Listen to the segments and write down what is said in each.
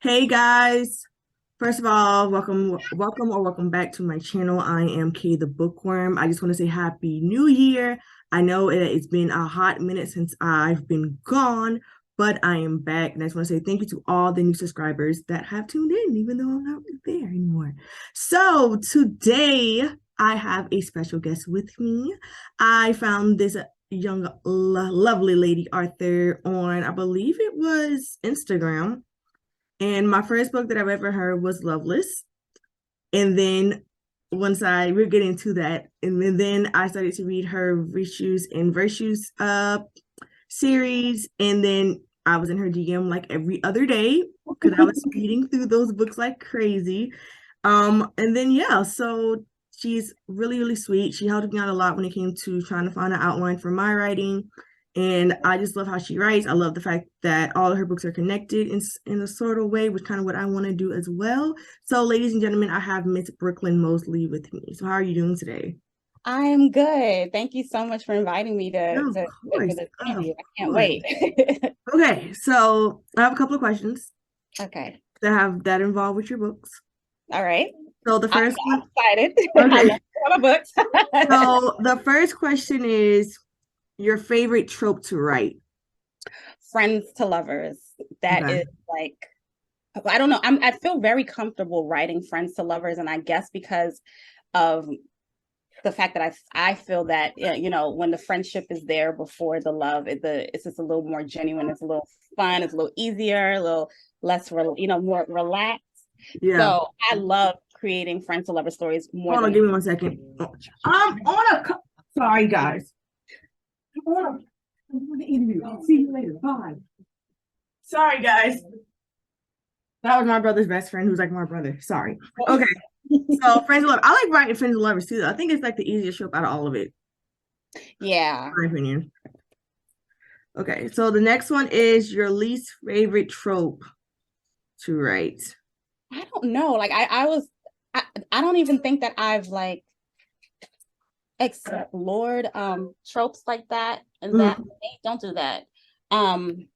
Hey guys, first of all, welcome back to my channel. I am Kay the Bookworm. I just want to say Happy New Year. I know it's been a hot minute since I've been gone, but I am back, and I just want to say thank you to all the new subscribers that have tuned in, even though I'm not really there anymore. So today I have a special guest with me. I found this young, lovely lady Arthur on, I believe it was Instagram. And my first book that I've ever heard was Loveless. And then we're getting to that. And then I started to read her Virtues and Virtues series. And then I was in her DM like every other day because I was reading through those books like crazy. And then yeah, so she's really, really sweet. She helped me out a lot when it came to trying to find an outline for my writing. And I just love how she writes. I love the fact that all of her books are connected in a sort of way, which kind of what I want to do as well. So, ladies and gentlemen, I have Miss Brookelyn Mosley with me. So, how are you doing today? I'm good. Thank you so much for inviting me No, to of for course. this Of interview. I can't course. wait. Okay, so I have a couple of questions Okay. that involve with your books. All right. So the I'm, first I'm one, excited. I okay. love my books. So the first question is your favorite trope to write. Friends to lovers. That Okay. is like I don't know. I feel very comfortable writing friends to lovers, and I guess because of the fact that I feel that when the friendship is there before the love, it's just a little more genuine. It's a little fun. It's a little easier, a little less, more relaxed. Yeah. So I love creating friend to lover stories more Hold on, than give me 1 second. I'm on sorry guys. I'm on the interview. I'll see you later. Bye. Sorry guys. That was my brother's best friend who's like my brother. Sorry. Okay. So friends and love. I like writing friends and lovers too, though. I think it's like the easiest trope out of all of it, Yeah. in my opinion. Okay, so the next one is your least favorite trope to write. I don't know. Like I don't even think that I've like explored tropes like that and that Mhm. don't do that. Um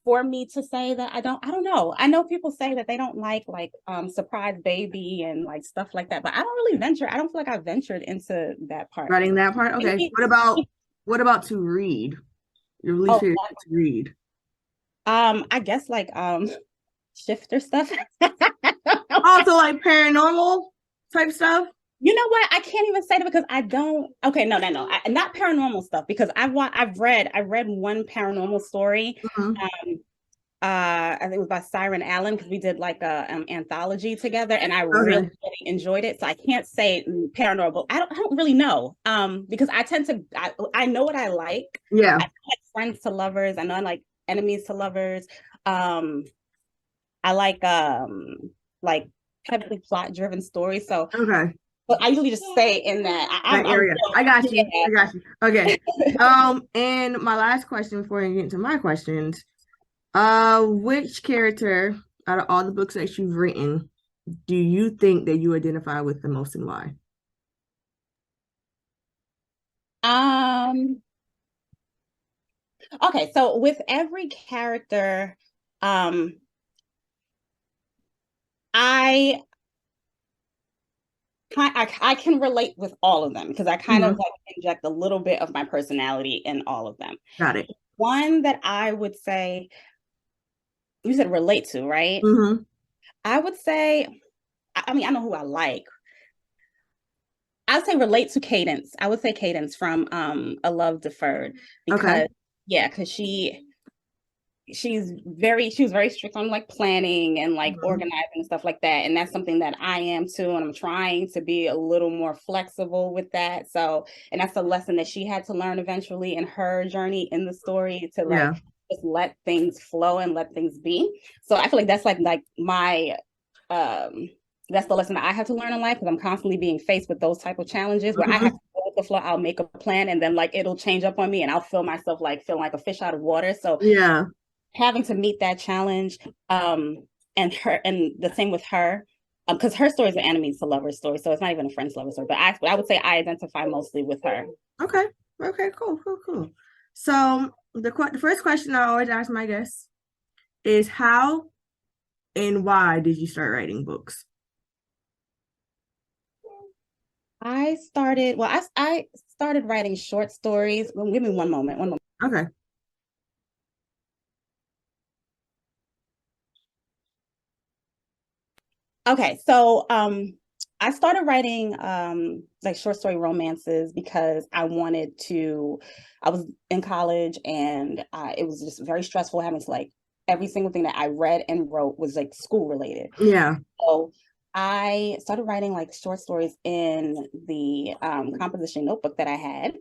for me to say that I don't know. I know people say that they don't like surprise baby and like stuff like that, but I don't really venture. I don't feel like I ventured into that part. Writing that part. Okay. Maybe, What about to read? Your least oh favorite to read. I guess shifter stuff. Also like paranormal type stuff. You know what? I can't even say that because I don't. Okay, no. Not paranormal stuff because I read one paranormal story. Mhm. Um, I think it was by Siren Allen because we did like a anthology together, and I really, Okay. really enjoyed it. So I can't say paranormal. I don't really know. Because I tend to I know what I like. Yeah. I like friends to lovers. I know I like enemies to lovers. Um, I like heavily plot driven stories. So Okay. but I usually just say in that That I'm area. I got you. yeah. I got you. Okay. And my last question before I get into my questions, which character out of all the books that you've written do you think that you identify with the most and why? Um. Okay, so with every character, um, I I can relate with all of them because I kind of Mhm. like inject a little bit of my personality in all of them. Got it. One that I would say you said relate to, right? Hmm. I would say, I mean, I know who I like. I'd say relate to Cadence. I would say Cadence from A Love Deferred Okay. because yeah, because she was very strict on like planning and like Mhm. organizing and stuff like that, and that's something that I am too, and I'm trying to be a little more flexible with that. So and that's a lesson that she had to learn eventually in her journey in the story to like Yeah. just let things flow and let things be. So I feel like that's like my um that's the lesson that I have to learn in life because I'm constantly being faced with those type of challenges where I have Hmm. to go with the flow. I'll make a plan and then like it'll change up on me and I'll feel myself like feeling like a fish out of water. So Yeah. having to meet that challenge, and the same with her, because her story is an enemies to lovers story, so it's not even a friends lover story. But I would say I identify mostly with her. Okay. Okay. Cool. Cool. Cool. So the first question I always ask my guests is how and why did you start writing books? I started writing short stories. Well, give me one moment. One moment. Okay. Okay, so I started writing like short story romances because I was in college and it was just very stressful having to like every single thing that I read and wrote was like school related. Yeah. So I started writing like short stories in the composition notebook that I had,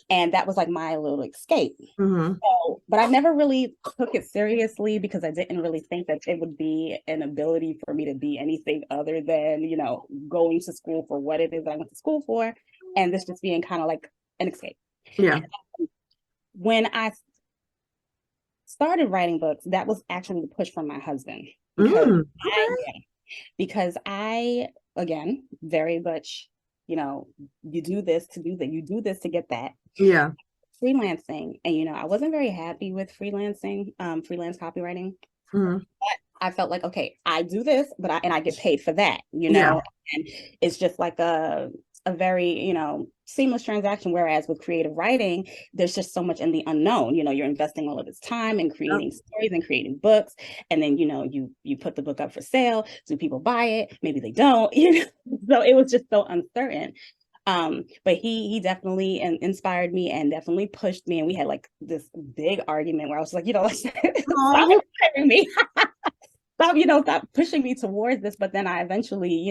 and that was like my little escape. Mm-hmm. So, but I never really took it seriously because I didn't really think that it would be an ability for me to be anything other than, going to school for what it is that I went to school for, and this just being kind of like an escape. Yeah. When I started writing books, that was actually the push from my husband because I, Okay. yeah, because I, again, very much, you do this to do that, you do this to get that. Yeah. Freelancing, and I wasn't very happy with freelancing, freelance copywriting. Mm-hmm. I felt like, okay, I do this, but I get paid for that, Yeah. and it's just like a very, seamless transaction. Whereas with creative writing, there's just so much in the unknown. You're investing all of this time in Yep. creating stories and creating books, and then you put the book up for sale. Do people buy it? Maybe they don't. So it was just so uncertain. But he definitely inspired me and definitely pushed me, and we had like this big argument where I was like, like, stop Oh, inspiring me, stop pushing me towards this. But then I eventually,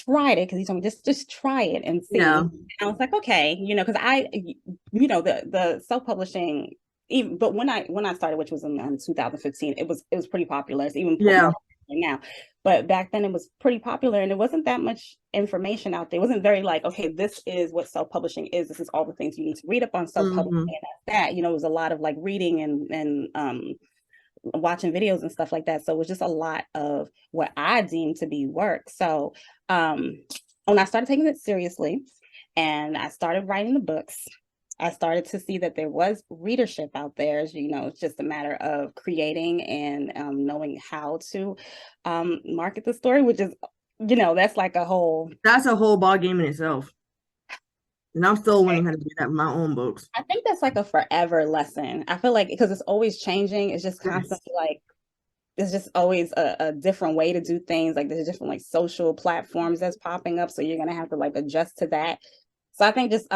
tried it because he told me just try it and see. yeah. And I was like, okay, because the self-publishing, even but when I started, which was in 2015, it was pretty popular. It's even more Yeah. popular now. But back then it was pretty popular and there wasn't that much information out there. It wasn't very like, okay, this is what self-publishing is. This is all the things you need to read up on self-publishing. Mm-hmm. And that's that. It was a lot of like reading and watching videos and stuff like that. So it was just a lot of what I deemed to be work. So when I started taking it seriously and I started writing the books, I started to see that there was readership out there. It's just a matter of creating and knowing how to market the story, which is, that's like a whole. That's a whole ball game in itself. And I'm still learning how to do that with my own books. I think that's like a forever lesson. I feel like because it's always changing, it's just Yes. constantly like there's just always a different way to do things. Like there's different like social platforms that's popping up. So you're gonna have to like adjust to that. So I think just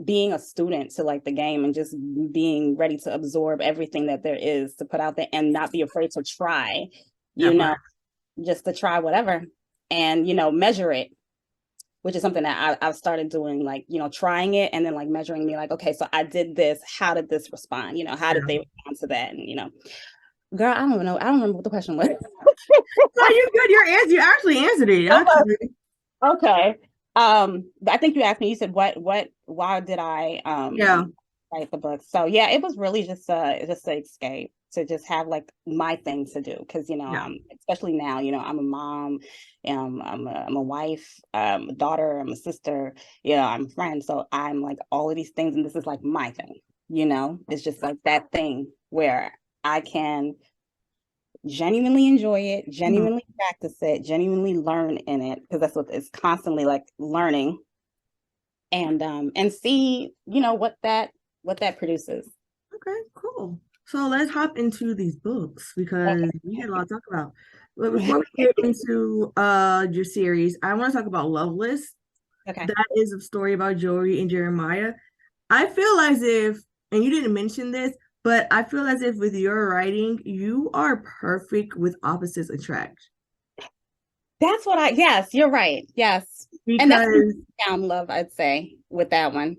being a student to like the game and just being ready to absorb everything that there is to put out there and not be afraid to try, you That know, part. just to try whatever and measure it, which is something that I've started doing, like, trying it and then like measuring me like, okay, so I did this. How did this respond? How did Yeah. they respond to that? And, girl, I don't know. I don't remember what the question was. No, you good. You actually answered it. Actually. Okay. I think you asked me, you said why did I Yeah. write the book? So yeah, it was really just an escape to just have like my thing to do. Cause Yeah. especially now, I'm a mom, I'm a wife, a daughter, I'm a sister, I'm a friend. So I'm like all of these things, and this is like my thing, it's just like that thing where I can genuinely enjoy it, Mhm. genuinely practice it, genuinely learn in it, because that's what it's constantly like learning and see, what that produces. Okay, cool. So let's hop into these books because we had a lot to talk about. But before we get into your series, I want to talk about Loveless. Okay. That is a story about Joey and Jeremiah. I feel as if, and you didn't mention this, but I feel as if with your writing, you are perfect with opposites attract. That's what yes, you're right. Yes. And that's Because found love, I'd say, with that one.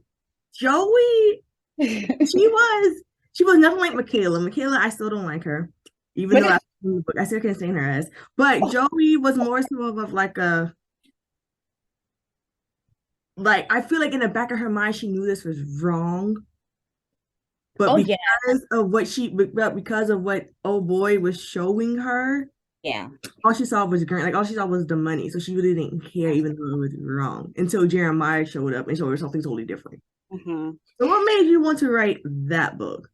Joey, she was she was nothing like Michaela. Michaela, I still don't like her, even though But I still can't stand her ass. But Joey was more so of like a like I feel like in the back of her mind she knew this was wrong, but oh yeah, because of what old boy was showing her, yeah. all she saw was green. Like all she saw was the money, so she really didn't care, even though it was wrong. Until Jeremiah showed up and showed her something totally different. Hmm. So, what made you want to write that book?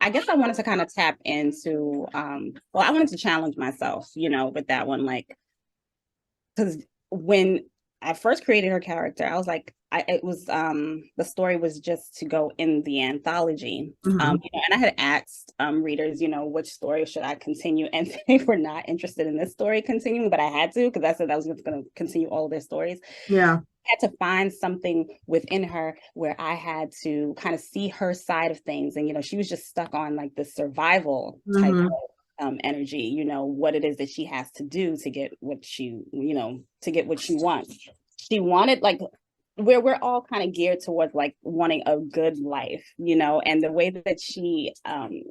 I guess I wanted to kind of tap into well, I wanted to challenge myself, with that one, like, because when I first created her character, I was like, it was the story was just to go in the anthology. Hmm. And I had asked readers, which story should I continue, and they were not interested in this story continuing, but I had to, because I said I was just going to continue all their stories. Yeah. I had to find something within her where I had to kind of see her side of things. And, she was just stuck on like the survival type Hmm. energy, what it is that she has to do to get what to get what she wants. She wanted, like, where we're all kind of geared towards like wanting a good life, and the way that she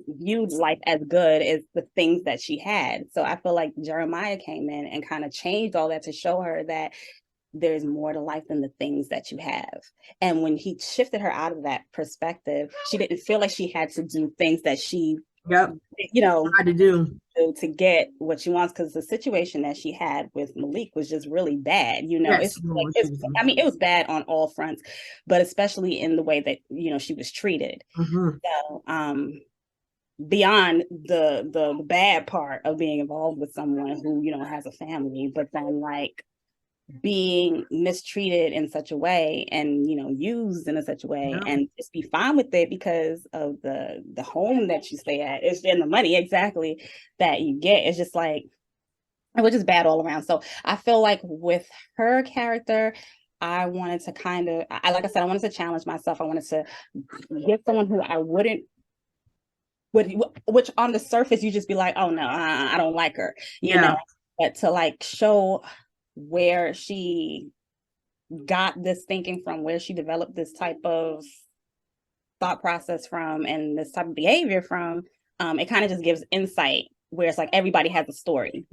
viewed life as good is the things that she had. So I feel like Jeremiah came in and kind of changed all that to show her that there's more to life than the things that you have. And when he shifted her out of that perspective, she didn't feel like she had to do things that she, Yep. you know, Hard to do. to get what she wants, because the situation that she had with Malik was just really bad. Yes. It's like Well, she it's was. I mean, it was bad on all fronts, but especially in the way that she was treated. Hmm. So beyond the bad part of being involved with someone who has a family, but then like being mistreated in such a way and used in such a way, Yep. and just be fine with it because of the home that you stay at, it's and the money exactly that you get. It's just like it was just bad all around. So I feel like with her character, I wanted to kind of, like I said, I wanted to challenge myself. I wanted to get someone who I wouldn't would which on the surface you just be like, oh no, I don't like her, Yeah. but to like show where she got this thinking from, where she developed this type of thought process from, and this type of behavior from, it kind of just gives insight where it's like everybody has a story.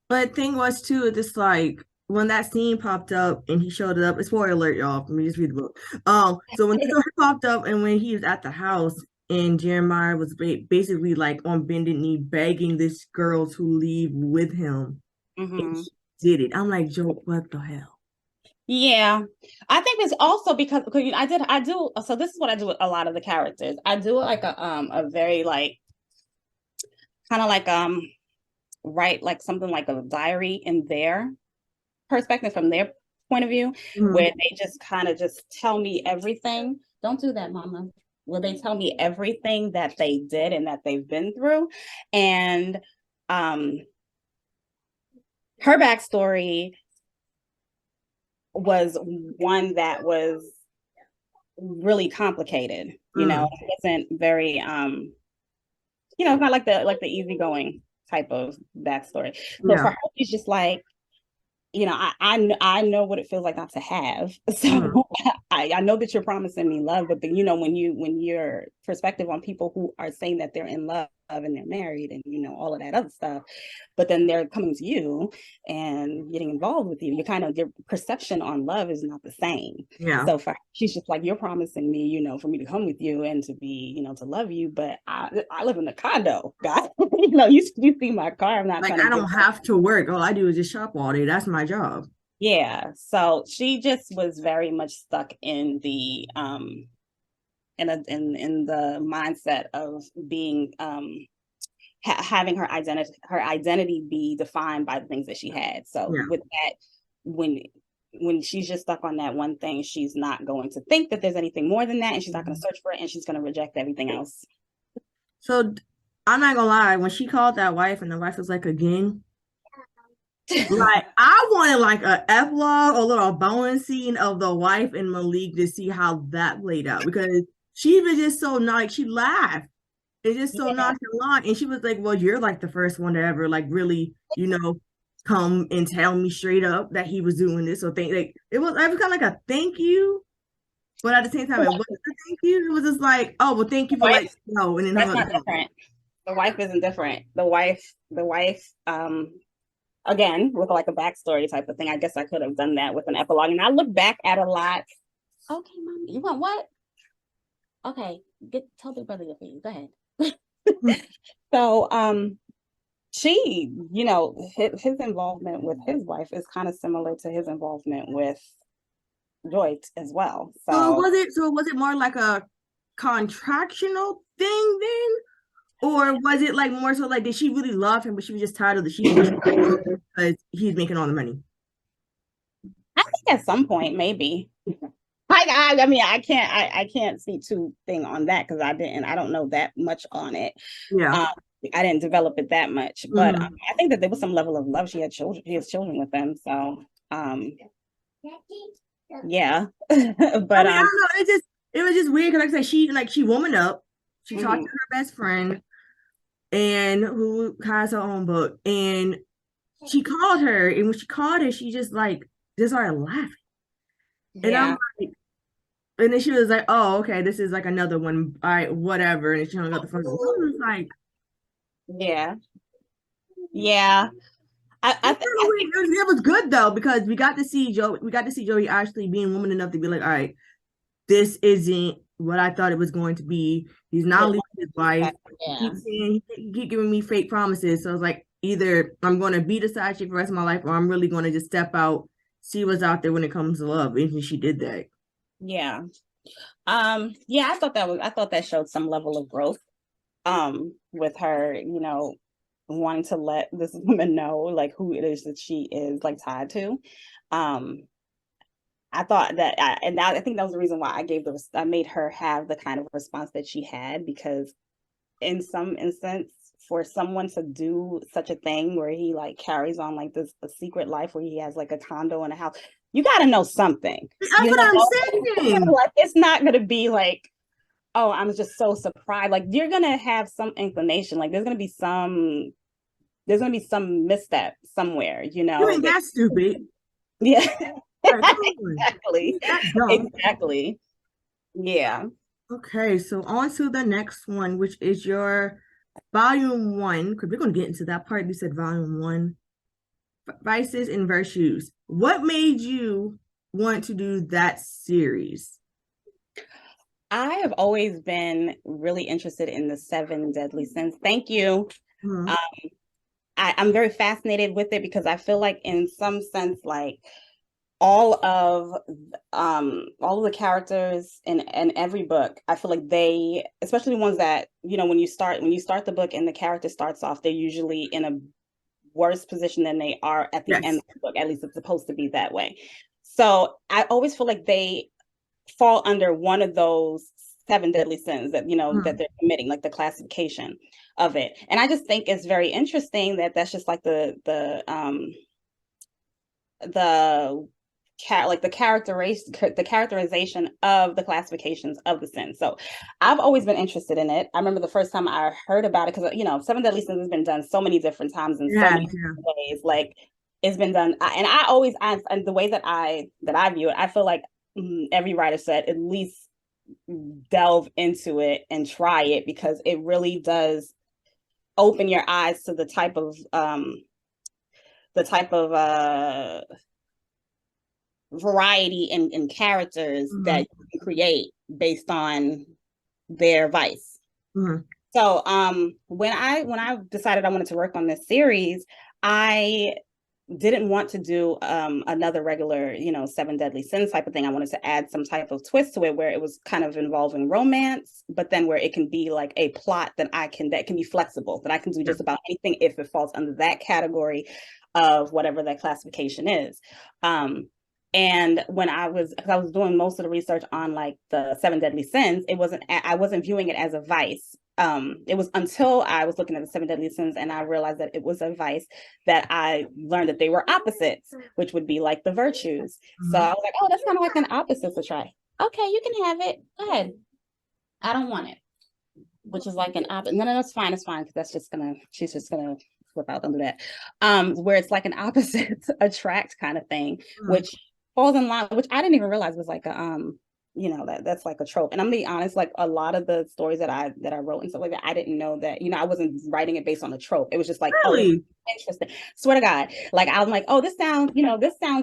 But thing was too, just like when that scene popped up and he showed up, it's spoiler alert, y'all. Let me just read the book. So when the story popped up and when he was at the house and Jeremiah was basically like on bended knee begging this girl to leave with him, and Mm-hmm. she did it. I'm like, Joe, what the hell? Yeah, I think it's also because I do. So this is what I do with a lot of the characters. I do like a very like kind of like write like something like a diary in their perspective, from their point of view, Mhm. where they just kind of just tell me everything. Don't do that, mama. Where they tell me everything that they did and that they've been through. And um her backstory was one that was really complicated. Mm. It wasn't very it's not like the easygoing type of backstory. So for Yeah. her, she's just like, I know what it feels like not to have. Mm. So I know that you're promising me love, but then when your perspective on people who are saying that they're in love and they're married and all of that other stuff, but then they're coming to you and getting involved with you, your perception on love is not the same. Yeah. So she's just like, you're promising me, for me to come with you and to be, to love you, but I live in a condo, God. You see my car. I'm not Like trying to I give don't up. have to work. All I do is just shop all day. That's my job. Yeah, so she just was very much stuck in the in the mindset of being having her identity be defined by the things that she had. So Yeah. with that, when when she's just stuck on that one thing, she's not going to think that there's anything more than that, and she's not going to Mhm. search for it, and she's going to reject everything else. So I'm not gonna lie, when she called that wife and the wife was like again, like I wanted like a epilogue or a little bonus scene of the wife and Malik to see how that played out because she was just so nice. She laughed. It's just so Yeah, nonchalant. And she was like, well, you're like the first one to ever like really, come and tell me straight up that he was doing this. So think like it was kind of like a thank you, but at the same time, it wasn't a thank you. It was just like, oh, well, thank you for letting wife, me know and then hung that's up the not phone. different. The wife isn't different. The wife, again, with like a backstory type of thing. I guess I could have done that with an epilogue. And I look back at a lot. Okay, mom, you want what? Okay, tell Big Brother your opinion. Go ahead. So, she, his involvement with his wife is kind of similar to his involvement with Joy as well. So So, was it more like a contractional thing then? Or was it like more so like did she really love him, but she was just tired of the she was because he's making all the money? I think at some point, maybe. I mean, I can't speak to thing on that because I don't know that much on it. Yeah. Um, I didn't develop it that much, but Mm-hmm. I think that there was some level of love. She has children with them, so um, yeah. I But mean, I don't know. It was just weird because like I said, she woman up. She talked mhm. to her best friend and who has her own book. And she called her, and when she called her, she just started laughing. And I'm Yeah, like, and then she was like, "Oh, okay, this is like another one. All right, whatever." And she hung up the phone. I was like, yeah, yeah. I think it was good though because we got to see Joey actually being woman enough to be like, all right, this isn't what I thought it was going to be. He's not what leaving his wife. yeah, He keep giving me fake promises. So I was like, either I'm going to be the side chick for the rest of my life, or I'm really going to just step out, see what's out there when it comes to love. And she did that. yeah. Yeah, I thought that showed some level of growth. With her, wanting to let this woman know like who it is that she is like tied to. Um, I thought that, I think that was the reason why I made her have the kind of response that she had, because in some instance, for someone to do such a thing where he like carries on like this a secret life where he has like a condo and a house, you got to know something, That's what I'm saying. like it's not going to be like, oh, I'm just so surprised. Like you're gonna have some inclination. Like there's gonna be some misstep somewhere, You ain't that that stupid. yeah. Like, come on. Exactly. That dumb. Exactly. Yeah. Okay, so on to the next one, which is your volume one, because we're going to get into that part. You said volume one, Vices and Virtues. What made you want to do that series? I have always been really interested in the seven deadly sins. Thank you. Hmm. Um, I'm very fascinated with it because I feel like in some sense, like all of all of the characters in every book, I feel like they, especially the ones that, when you start the book and the character starts off, they're usually in a worse position than they are at the end Yes. of the book. At least it's supposed to be that way. So I always feel like they fall under one of those seven deadly sins that Hmm. that they're committing, like the classification of it. And I just think it's very interesting that that's just like the like the characterization of the classifications of the sin. So I've always been interested in it. I remember the first time I heard about it, because seven deadly sins has been done so many different times in so Yeah, many yeah. ways. Like it's been done, and and the way that I view it, I feel like every writer said at least delve into it and try it, because it really does open your eyes to the type of variety in characters that Hmm. you can create based on their vice. Hmm. So when I decided I wanted to work on this series, I didn't want to do another regular, seven deadly sins type of thing. I wanted to add some type of twist to it where it was kind of involving romance, but then where it can be like a plot that can be flexible, that I can do Yeah. just about anything if it falls under that category of whatever that classification is. And when because I was doing most of the research on like the seven deadly sins, I wasn't viewing it as a vice. It was until I was looking at the seven deadly sins and I realized that it was a vice, that I learned that they were opposites, which would be like the virtues. So Hmm. I was like, oh, that's kind of like an opposite to try. Okay, you can have it. Go ahead. I don't want it. Which is like an opposite. No, that's fine. It's fine, because she's just gonna flip out under that. Where it's like an opposite attract kind of thing, Hmm. which falls in line, which I didn't even realize was like a that's like a trope. And I'm gonna be honest, like a lot of the stories that I wrote and stuff like that, I didn't know that, I wasn't writing it based on a trope. It was just like, oh, this is Really? interesting. Swear to God. Like I'm like, oh, this sounds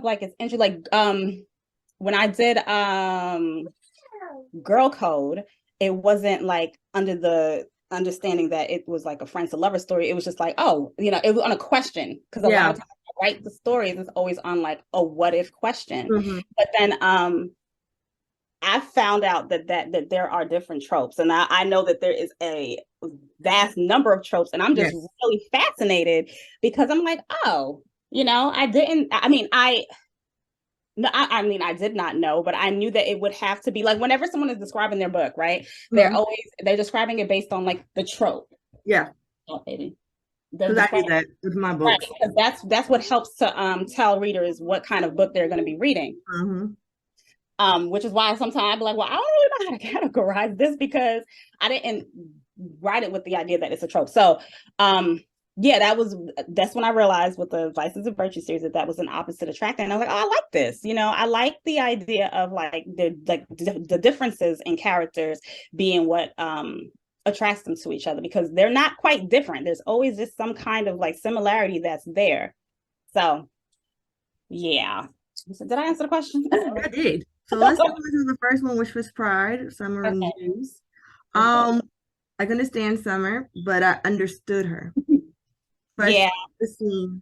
like it's interesting. Like when I did Girl Code, it wasn't like under the understanding that it was like a friends to lover story. It was just like, oh, it was on a question, because a lot Yeah. of times I write the stories, it's always on like a what if question. Hmm. But then I found out that there are different tropes, and I know that there is a vast number of tropes, and I'm just Yes. really fascinated because I'm like, oh, I didn't. I mean, no, I mean, I did not know, but I knew that it would have to be like whenever someone is describing their book, right? Mhm. They're describing it based on like the trope. Yeah, Oh, baby. They're because I did describing that with my right books. because that's what helps to tell readers what kind of book they're going to be reading. Hmm. Which is why sometimes I'd be like, well, I don't really know how to categorize this because I didn't write it with the idea that it's a trope. So, yeah, that's when I realized with the Vices and Virtue series that was an opposite attract, and I was like, oh, I like this. I like the idea of like the differences in characters being what attracts them to each other because they're not quite different. There's always just some kind of like similarity that's there. So, yeah. So did I answer the question? I did. So let's go into the first one, which was Pride, Summer and Okay. News. Okay. Um, I can understand Summer, but I understood her. Yeah, Especially the scene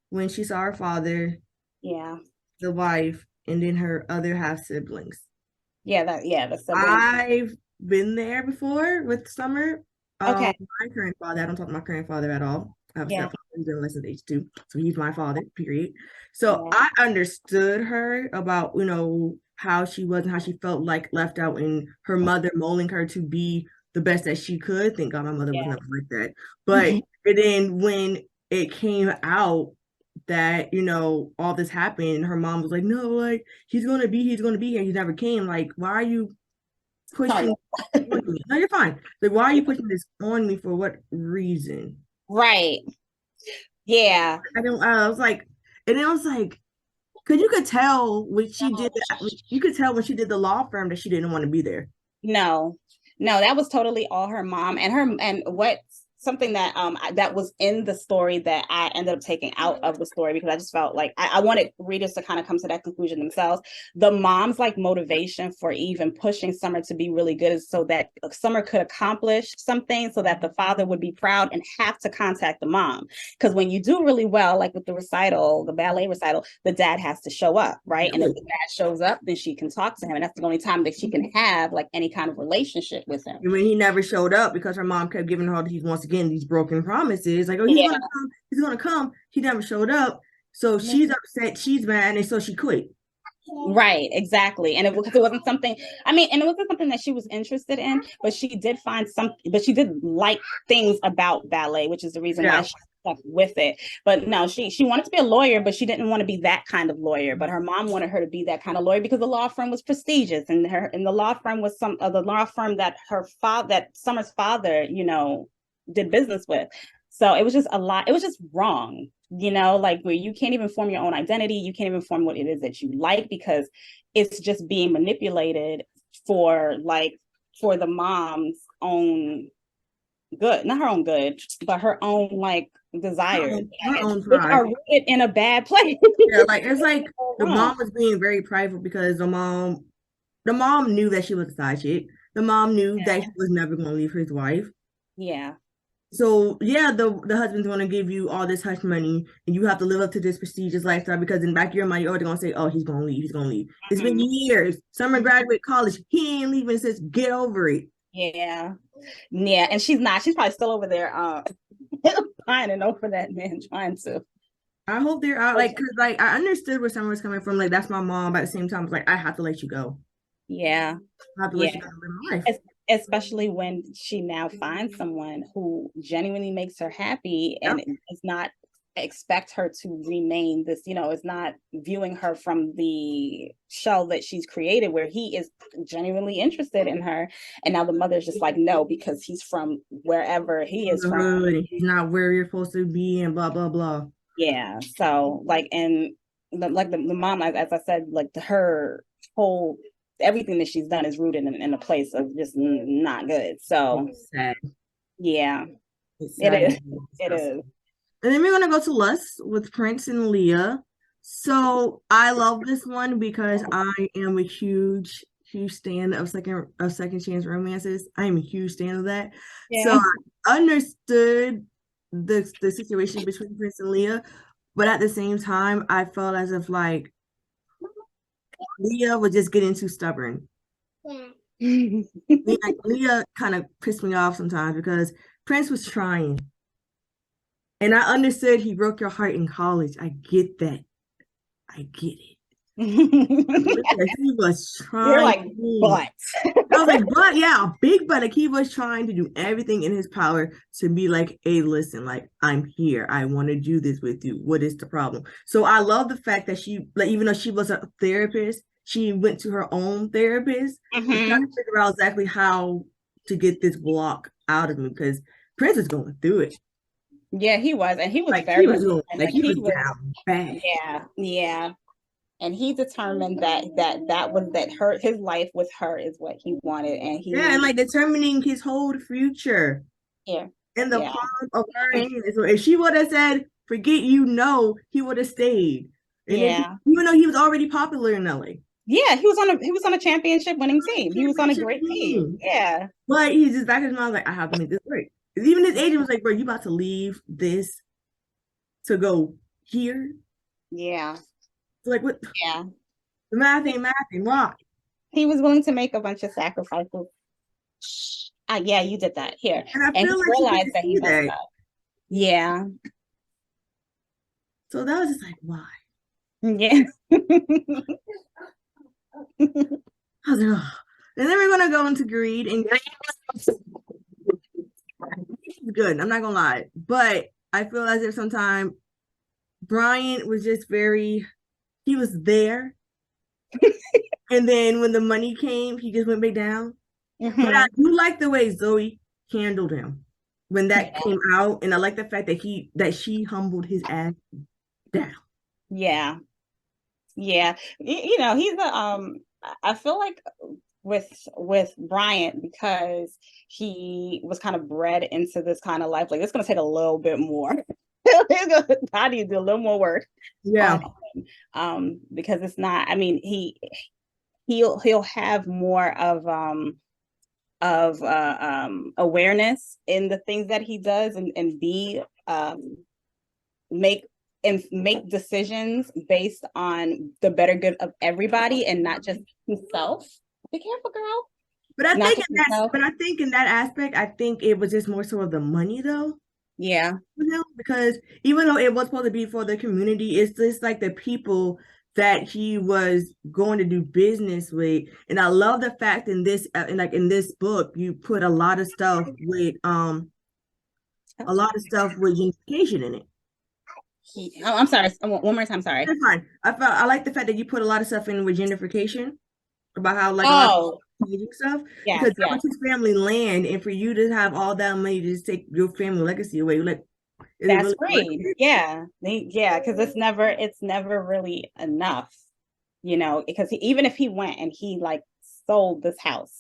when she saw her father, yeah, the wife, and then her other half siblings. yeah, the siblings. I've been there before with Summer. Okay, My current father, I don't talk to my current father at all. I have a yeah, stepfather who's been less than age two, so he's my father, period. So yeah, I understood her about, how she was and how she felt like left out and her mother molding her to be the best that she could. Thank God my mother was yeah. never like that. But and then when it came out that, all this happened, her mom was like, no, like he's gonna be here. He never came. Like, why are you Sorry. pushing on me? No, you're fine. Like, why are you pushing this on me for what reason? Right. Yeah. I was like, and then I was like, because you could tell when she did you could tell when she did the law firm that she didn't want to be there. No, no, that was totally all her mom and what something that that was in the story that I ended up taking out of the story because I just felt like I wanted readers to kind of come to that conclusion themselves. The mom's like motivation for even pushing Summer to be really good is so that Summer could accomplish something so that the father would be proud and have to contact the mom. Because when you do really well, like with the recital, the ballet recital, the dad has to show up, right? And if the dad shows up, then she can talk to him. And that's the only time that she can have like any kind of relationship with him. And when he never showed up because her mom kept giving her these once again these broken promises, like, oh, Yeah. he's gonna come. He never showed up. So she's upset, she's mad, and so she quit. Right, exactly. And because it wasn't something, I mean, and it wasn't something that she was interested in, but she did find some, but she did like things about ballet, which is the reason why Yeah. she stuck with it. But no, she wanted to be a lawyer, but she didn't want to be that kind of lawyer. But her mom wanted her to be that kind of lawyer because the law firm was prestigious, and the law firm was the law firm that that Summer's father, did business with. So it was just a lot. It was just wrong, like where you can't even form your own identity. You can't even form what it is that you like because it's just being manipulated for for the mom's own good, not her own good, but her own like desires, Her own which pride. are rooted in a bad place. Yeah, like it's like the Wrong. mom was being very prideful because the mom knew that she was a side chick. The mom knew that he was never going to leave his wife. Yeah. So yeah, the husband's gonna give you all this hush money, and you have to live up to this prestigious lifestyle because in the back of your mind, you're already gonna say, "Oh, he's gonna leave. He's gonna leave." It's been Mhm. years. Summer graduate college. He ain't leaving since. Get over it. Yeah. Yeah. And she's not. She's probably still over there pining over that man trying to. I hope they're out. Like, cause like I understood where Summer was coming from. Like that's my mom. But at the same time, it's like I have to let you go. Yeah. I have to let Yeah. you go and live my life. Especially when she now finds someone who genuinely makes her happy Yep. and does not expect her to remain this, is not viewing her from the shell that she's created where he is genuinely interested in her. And now the mother's just like, no, because he's from wherever he From is the from. hood, and he's not where you're supposed to be, and blah blah blah. Yeah. So like, and the mom, as I said, like her whole everything that she's done is rooted in a place of just not good. So It's sad. yeah, It's it sad. is. It is. And then we're gonna go to Lust with Prince and Leah. So I love this one because I am a huge stan of second chance romances. I am a huge stan of that. So Yeah. I understood the situation between Prince and Leah, but at the same time, I felt as if like Leah was just getting too stubborn. Like Leah kind of pissed me off sometimes because Prince was trying. And I understood he broke your heart in college. I get that. I get it. He was You're trying. like, but I was like, but yeah, a big but like he was trying to do everything in his power to be like, hey, listen, like I'm here. I want to do this with you. What is the problem? So I love the fact that she, like, even though she was a therapist, she went to her own therapist to try to figure out exactly how to get this block out of me because Prince is going through it. yeah, he was, and he was Like he very was going, determined. like Like he was he was, down bad. yeah, and he determined that was that her his life with her is what he wanted, and Yeah, and he like determining his whole future yeah, in the yeah, palm of her hand. So if she would have said, forget you, no, he would have stayed. And then yeah, even though he was already popular in LA. yeah. He was on a championship winning team. He was on a Championship great team. team. Yeah, But he's just back in his mind, like, I have to make this work. Even his agent was like, bro, you about to leave this to go here? yeah, So like what yeah. the math ain't mathing. Why? He was willing to make a bunch of sacrifices. Yeah, you did that here, And I and feel he like she realized didn't that he see messed that. up. Yeah, So that was just like, why? yeah. I was like, oh. And then we're gonna go into greed and good. I'm not gonna lie, but I feel as if sometimes Brian was just very. He was there, and then when the money came, he just went back down. But I Hmm. do like the way Zoe handled him when that Yeah, came out, and I like the fact that she humbled his ass down. yeah, yeah. You know, he's a I feel like with Bryant because he was kind of bred into this kind of life. Like it's gonna take a little bit more. How do you do a little more work Yeah. on him? Because it's not. I mean, he'll have more of awareness in the things that he does and be make and make decisions based on the better good of everybody and not just himself. Be careful, girl. Not just himself. But I think in that aspect, I think it was just more so of the money though. Yeah. You know, because even though it was supposed to be for the community, it's just like the people that he was going to do business with. And I love the fact in this, like in this book, you put a lot of stuff with gentrification in it. I'm sorry. One more time. Sorry. That's fine. I like the fact that you put a lot of stuff in with gentrification about how like a lot Oh, of changing stuff because yes, that was yes. his family land, and for you to have all that money to just take your family legacy away, like, is it That's really worth great. it? Yeah. Yeah, because it's never really enough, you know, because even if he went and he like sold this house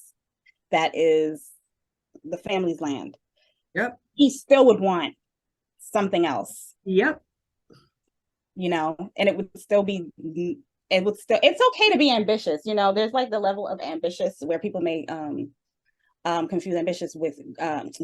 that is the family's land, Yep. he still would want something else, Yep. you know, and it would still it's okay to be ambitious, you know. There's like the level of ambitious where people may confuse ambitious with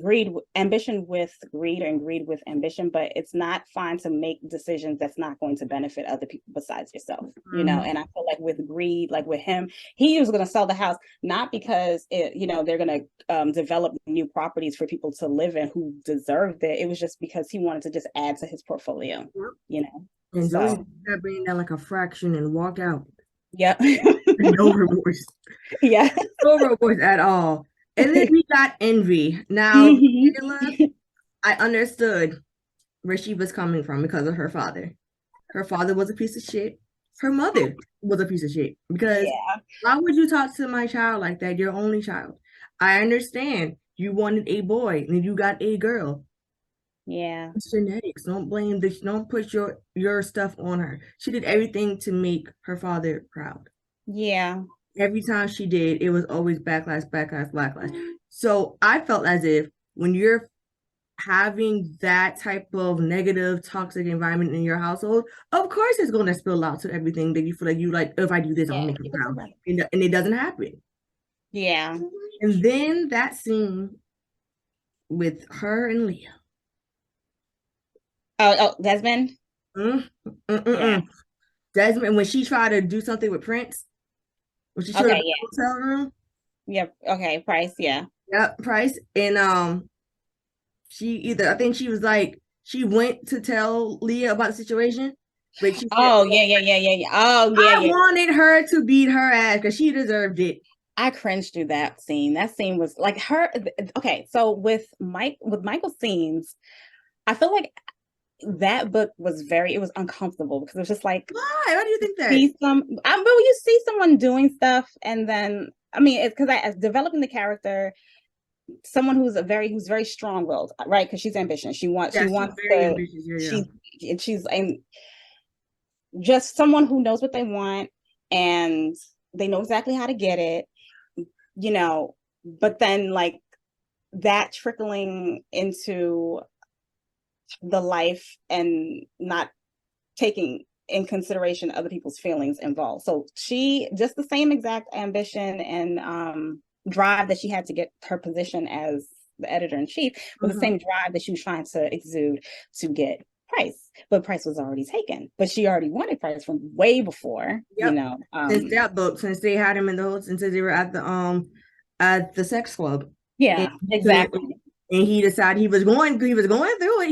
greed, ambition with greed, and greed with ambition. But it's not fine to make decisions that's not going to benefit other people besides yourself, you know. Mm-hmm. And I feel like with greed, like with him, he was going to sell the house not because you know, they're going to develop new properties for people to live in who deserved it. It was just because he wanted to just add to his portfolio, Yep. you know. And Zoe So, got bring down like a fraction and walk out. yeah, No remorse. yeah. No remorse at all. And then we got Envy. Now, Michaela, Mm-hmm. I understood where she was coming from because of her father. Her father was a piece of shit. Her mother was a piece of shit. Because Yeah, why would you talk to my child like that? Your only child. I understand you wanted a boy and you got a girl. yeah, It's genetics. Don't blame this. Don't put your stuff on her. She did everything to make her father proud. yeah, Every time she did, it was always backlash, backlash, backlash. So I felt as if when you're having that type of negative, toxic environment in your household, of course it's going to spill out to everything that you feel like you like. If I do this, I'm yeah. gonna make him proud, and it doesn't happen. Yeah. And then that scene with her and Leah. Oh, Desmond. Mm, Yeah. Desmond, when she tried to do something with Prince, when she showed up Okay. in Yeah. the hotel room. Yep. Okay. Price. Yeah. Yep, Price. And I think she was like, she went to tell Leah about the situation, but she said, Oh, "Oh, yeah, yeah, yeah, yeah, yeah. Oh, yeah, I yeah. wanted her to beat her ass because she deserved it." I cringed through that scene. That scene was like her. Okay, so with Michael scenes, I feel like that book was it was uncomfortable because it was just like Why? Why do you think that? see but when you see someone doing stuff and then I mean it's because as developing the character, someone who's very strong-willed, right? Because she's ambitious. She Yeah, she's wants very to ambitious. Yeah, yeah. she's and just someone who knows what they want and they know exactly how to get it, you know, but then like that trickling into the life and not taking in consideration other people's feelings involved. So she just the same exact ambition and drive that she had to get her position as the editor in chief, but the Mm-hmm. same drive that she was trying to exude to get Price. But Price was already taken. But she already wanted Price from way before, you Yep. know. Since that book, since they had him in the host, since they were at the sex club, and Yeah, he couldn't, exactly. and he decided he was going through it, he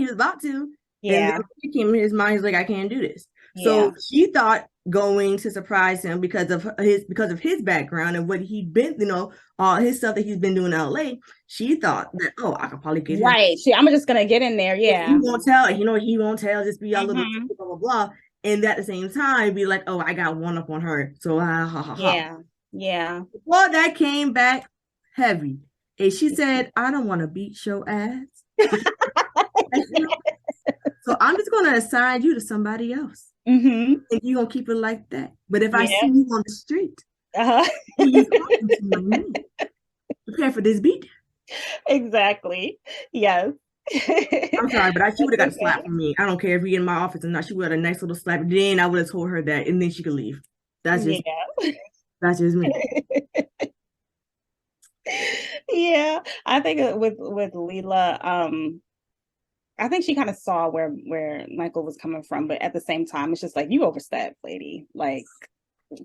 was about to, and then Yeah, it came in his mind, he's like, I can't do this. So yeah. she thought going to surprise him because of his background and what he'd been, all his stuff that he's been doing in LA. She thought that, oh, I could probably get him. Right. I'm just gonna get in there. He Yeah. won't tell, he won't tell, just be a little Hmm. blah blah blah. And at the same time, be like, oh, I got one up on her. So ha ha ha ha. Yeah. Yeah. Well, that came back heavy. And she said, I don't want to beat your ass. So I'm just gonna assign you to somebody else. Hmm. And you're gonna keep it like that. But if I Yeah. see you on the street Uh-huh. and you talking to my man, prepare for this beat. Exactly. Yes. I'm sorry, but she would That's have got a slap okay. from me. I don't care if we in my office or not. She would have a nice little slap. Then I would have told her that, and then she could leave. That's just Yeah. that's just me. Yeah. I think with Leela, I think she kind of saw where Michael was coming from, but at the same time, it's just like you overstepped, lady. Like,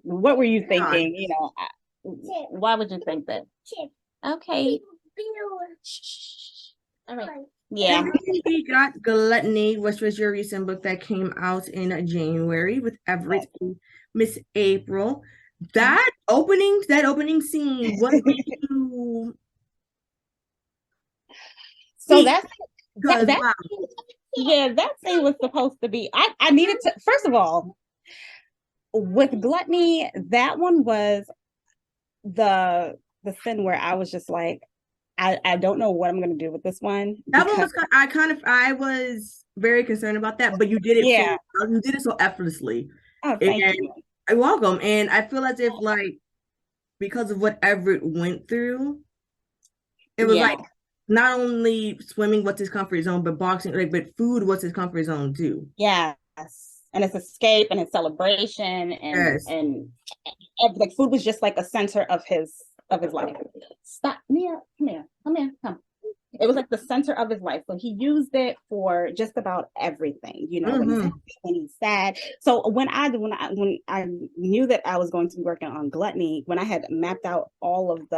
what were you Yeah. thinking? Why would you think that? Okay. All right. Yeah. And then we got Gluttony, which was your recent book that came out in January with Everett and Miss April. That opening scene, what made you So speak? Because that wow, yeah, that scene was supposed to be. I needed to first of all with Gluttony, that one was the sin where I was just like, I don't know what I'm gonna do with this one that one because was I was very concerned about that, but yeah. you did it so effortlessly, Oh, and thank you. you're welcome. And I feel as if like because of what Everett went through, it was Yeah. like not only swimming what's his comfort zone, but boxing, like, but food was his comfort zone too. Yes. And it's escape and it's celebration Yes. and like food was just like a center of his life. Stop, Mia, come here, come. It was like the center of his life. So he used it for just about everything, when he's Mm-hmm. happy, when he's sad. So when I knew that I was going to be working on Gluttony, when I had mapped out all of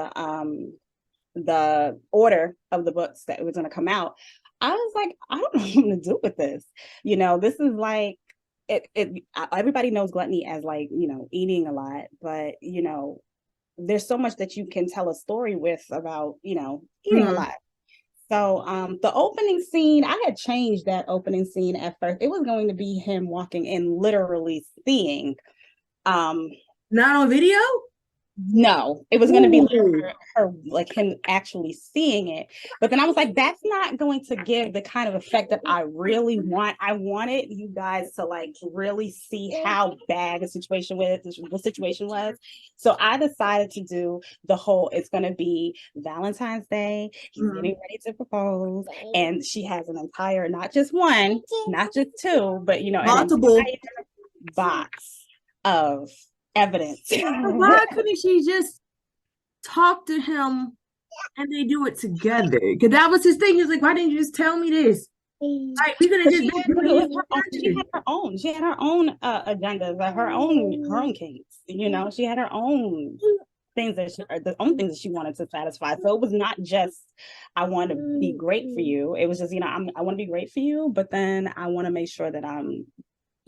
the order of the books that was going to come out, I was like, I don't know what I'm going to do with this. This is like it everybody knows Gluttony as like, eating a lot, but there's so much that you can tell a story with about, eating a Mm-hmm. lot. So the opening scene, I had changed that opening scene at first. It was going to be him walking in literally seeing um Not on video? no, it was going to be like Ooh. her like him actually seeing it. But then I was like, that's not going to give the kind of effect that I really want. I wanted you guys to like really see how bad the situation was. So I decided to do the whole. It's going to be Valentine's Day. He's Mm-hmm. getting ready to propose, and she has an entire, not just one, not just two, but an Multiple. entire box of evidence. Why couldn't she just talk to him and they do it together? Because that was his thing. He was like, why didn't you just tell me this? Like, we could have But just been doing this she had her own agendas, her own kinks. She had her own. things that are the only things that she wanted to satisfy. So it was not just I want to be great for you. It was just, I want to be great for you, but then I want to make sure that I'm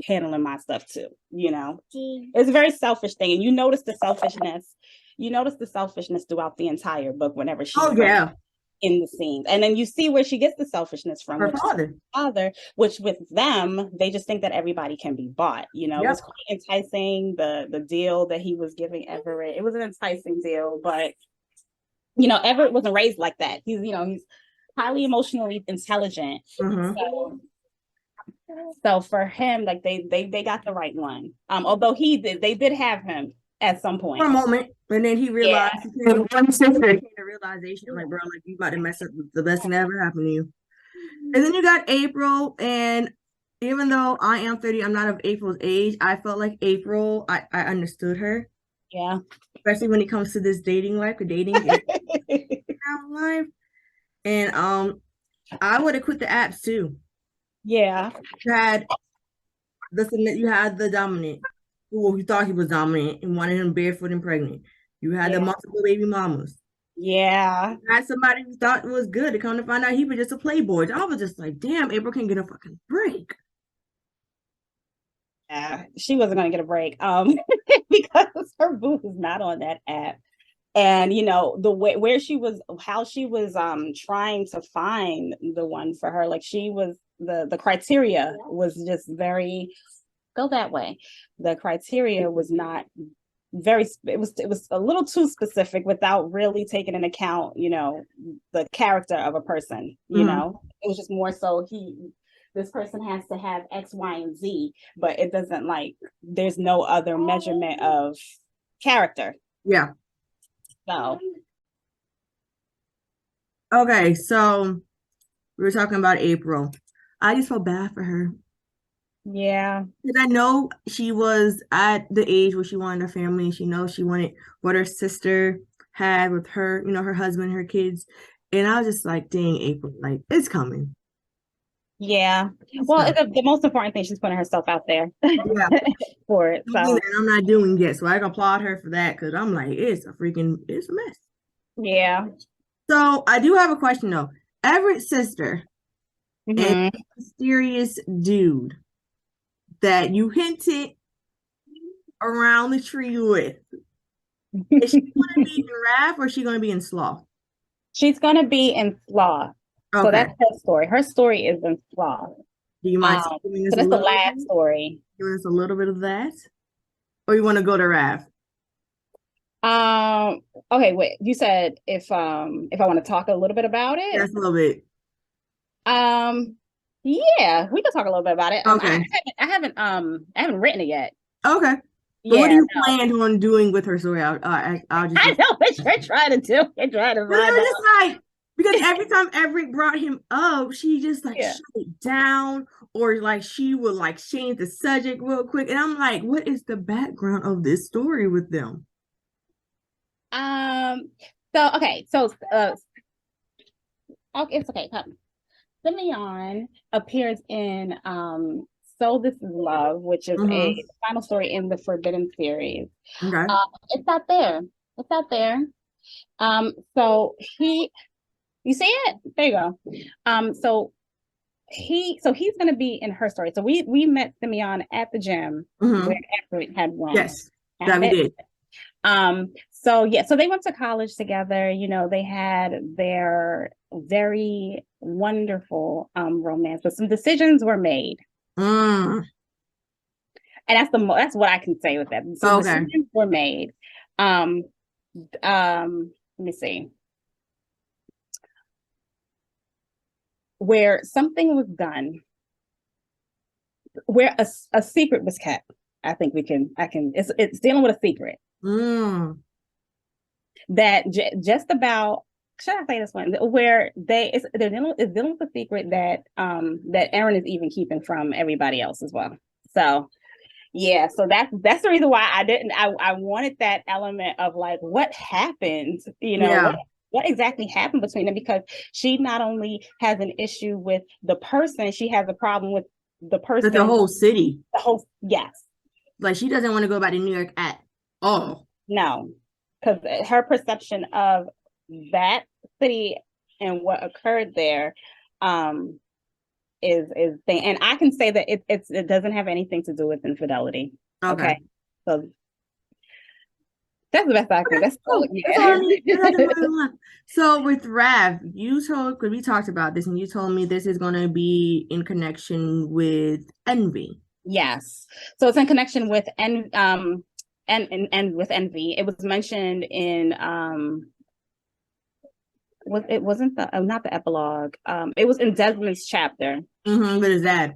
handling my stuff too. It's a very selfish thing, and you notice the selfishness throughout the entire book whenever she's Oh yeah, in the scenes, and then you see where she gets the selfishness from, her which father. father, which with them they just think that everybody can be bought. It Yep. was quite enticing, the deal that he was giving Everett. It was an enticing deal, but Everett wasn't raised like that. He's highly emotionally intelligent. Mm-hmm. So for him, like they got the right one. Although they did have him at some For point. a moment, and then he Yeah. realized one sister came to realization, like, bro, like you about to mess up the best thing that ever happened to you. And then you got April, and even though I am 30, I'm not of April's age. I felt like April, I understood her. Yeah. Especially when it comes to this dating life, or dating life. And I would have quit the apps too. Yeah. You had the dominant who thought he was dominant and wanted him barefoot and pregnant. You had the multiple baby mamas. Yeah. You had somebody who thought it was good to come to find out he was just a playboy. I was just like, damn, April can't get a fucking break. Yeah, she wasn't going to get a break because her boo is not on that app. And the way where she was, how she was trying to find the one for her, like she was the criteria was just very go that way. The criteria was not very, it was a little too specific without really taking into account the character of a person. It was just more so this person has to have X, Y, and Z, but it doesn't, like, there's no other measurement of character. Yeah. So Okay, so we were talking about April. I just felt bad for her. yeah. Because I know she was at the age where she wanted a family, and she knows she wanted what her sister had with her, her husband, her kids. And I was just like, dang, April, like, it's coming. Yeah. Well, the most important thing, she's putting herself out there Yeah. for it. So I'm not doing yet. So I can applaud her for that, because I'm like, it's a mess. yeah. So I do have a question though. Everett's sister and Mhm. mysterious dude that you hinted around the tree with. Is she going to be in Wrath, or is she going to be in Sloth? She's gonna be in Sloth. So Okay. that's her story. Her story is in Sloth. Do you mind giving us So a that's the little last story. Give us a little bit of that? Or you want to go to Wrath? Okay, wait. You said if I want to talk a little bit about it. Yes, a little bit. Yeah, we can talk a little bit about it. Okay. I haven't written it yet. Okay. But what do Yeah, you no. plan on doing with her story? I'll just. I know what you're trying to do. You're trying to find out. Just like, because every time Everett brought him up, she just like shut it down, or like she would like change the subject real quick. And I'm like, what is the background of this story with them? So okay, so okay, it's okay. Come. Simeon appears in So This Is Love, which is a final story in the Forbidden series. Okay. It's out there. It's out there. So you see it? There you go. So he's gonna be in her story. So we met Simeon at the gym where Everett had won. Yes, that we did. So yeah, so they went to college together. They had their very wonderful romance, but some decisions were made. And that's what I can say with that. So decisions were made. Let me see. Where something was done, where a secret was kept. I think it's dealing with a secret. That just about, should I say this one, where they're dealing with a secret that Aaron is even keeping from everybody else as well. So yeah, so that's the reason why I wanted that element of like what happened, what exactly happened between them, because she not only has an issue with the person, she has a problem with the person, the whole city. Yes. Like she doesn't want to go back to New York at all. No. because her perception of that city and what occurred there is thing. And I can say that it doesn't have anything to do with infidelity. Okay. Okay. So that's the best I can. Okay, That's all. cool. That's all I Yeah. need. That's all I want. So with Rav, you told, because we talked about this, and you told me this is going to be in connection with envy. Yes. So it's in connection with and with envy. It was mentioned in it wasn't the not the epilogue. It was in Desmond's chapter. What is that?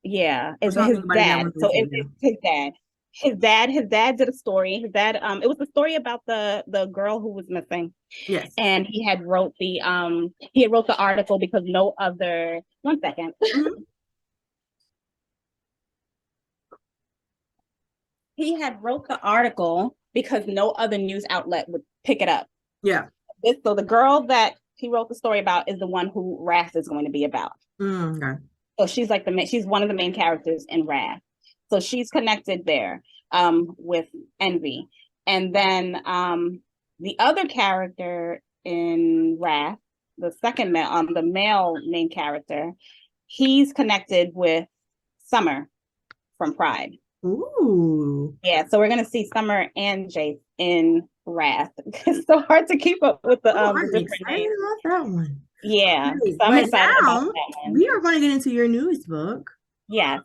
Yeah, We're it's his talking about it now. dad. We're So listening now. it's his dad. His dad did a story. His dad, it was a story about the girl who was missing. Yes. And he had wrote the article because no other, one second. He had wrote the article because no other news outlet would pick it up. Yeah. So the girl that he wrote the story about is the one who Wrath is going to be about. Okay. So she's like she's one of the main characters in Wrath. So she's connected there with Envy. And then the other character in Wrath, the second male, the male main character, he's connected with Summer from Pride. Ooh. Yeah, so we're gonna see Summer and Jace in Wrath. It's so hard to keep up with the different names. About that one. Yeah, Okay, so I'm excited about that one. We are going to get into your newest book. Yeah,